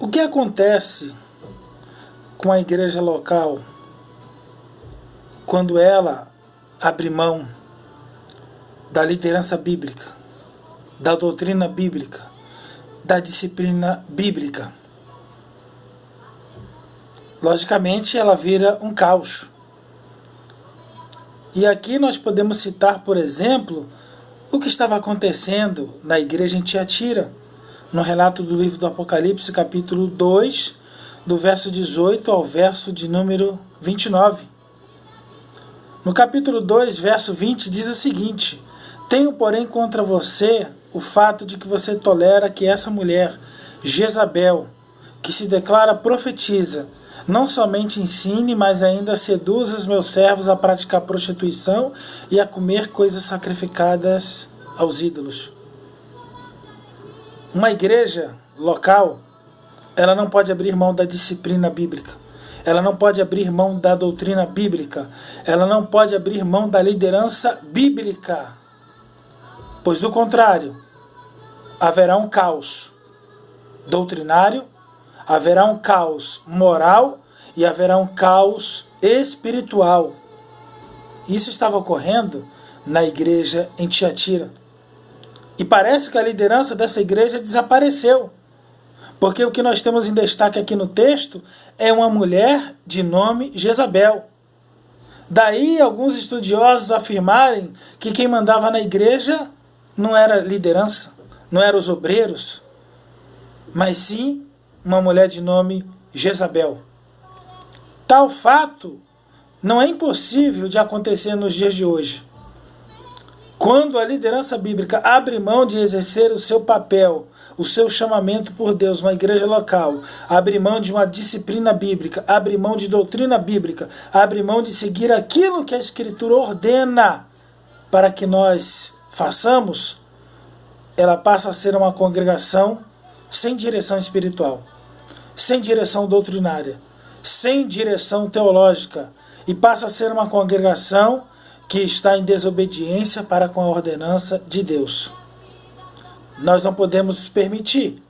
O que acontece com a igreja local quando ela abre mão da liderança bíblica, da doutrina bíblica, da disciplina bíblica? Logicamente, ela vira um caos. E aqui nós podemos citar, por exemplo, o que estava acontecendo na igreja em Tiatira, no relato do livro do Apocalipse, capítulo 2, do verso 18 ao verso de número 29. No capítulo 2, verso 20, diz o seguinte: tenho, porém, contra você o fato de que você tolera que essa mulher, Jezabel, que se declara profetiza, não somente ensine, mas ainda seduza os meus servos a praticar prostituição e a comer coisas sacrificadas aos ídolos. Uma igreja local, ela não pode abrir mão da disciplina bíblica. Ela não pode abrir mão da doutrina bíblica. Ela não pode abrir mão da liderança bíblica. Pois, do contrário, haverá um caos doutrinário, haverá um caos moral e haverá um caos espiritual. Isso estava ocorrendo na igreja em Tiatira. E parece que a liderança dessa igreja desapareceu. Porque o que nós temos em destaque aqui no texto é uma mulher de nome Jezabel. Daí alguns estudiosos afirmarem que quem mandava na igreja não era liderança, não eram os obreiros, mas sim uma mulher de nome Jezabel. Tal fato não é impossível de acontecer nos dias de hoje. Quando a liderança bíblica abre mão de exercer o seu papel, o seu chamamento por Deus, uma igreja local, abre mão de uma disciplina bíblica, abre mão de doutrina bíblica, abre mão de seguir aquilo que a Escritura ordena para que nós façamos, ela passa a ser uma congregação sem direção espiritual, sem direção doutrinária, sem direção teológica, e passa a ser uma congregação que está em desobediência para com a ordenança de Deus. Nós não podemos permitir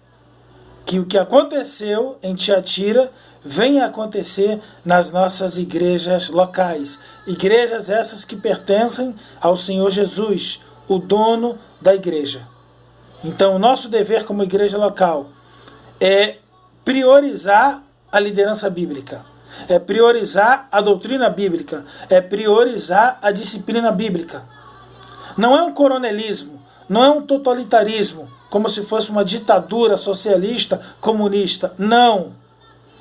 que o que aconteceu em Tiatira venha a acontecer nas nossas igrejas locais. Igrejas essas que pertencem ao Senhor Jesus, o dono da igreja. Então, o nosso dever como igreja local é priorizar a liderança bíblica, é priorizar a doutrina bíblica, é priorizar a disciplina bíblica. Não é um coronelismo, não é um totalitarismo, como se fosse uma ditadura socialista, comunista. Não.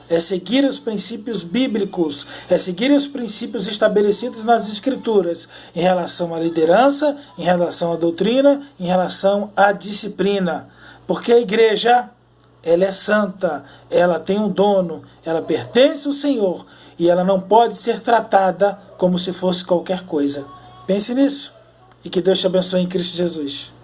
É seguir os princípios bíblicos, é seguir os princípios estabelecidos nas Escrituras, em relação à liderança, em relação à doutrina, em relação à disciplina. Porque a igreja, ela é santa, ela tem um dono, ela pertence ao Senhor e ela não pode ser tratada como se fosse qualquer coisa. Pense nisso e que Deus te abençoe em Cristo Jesus.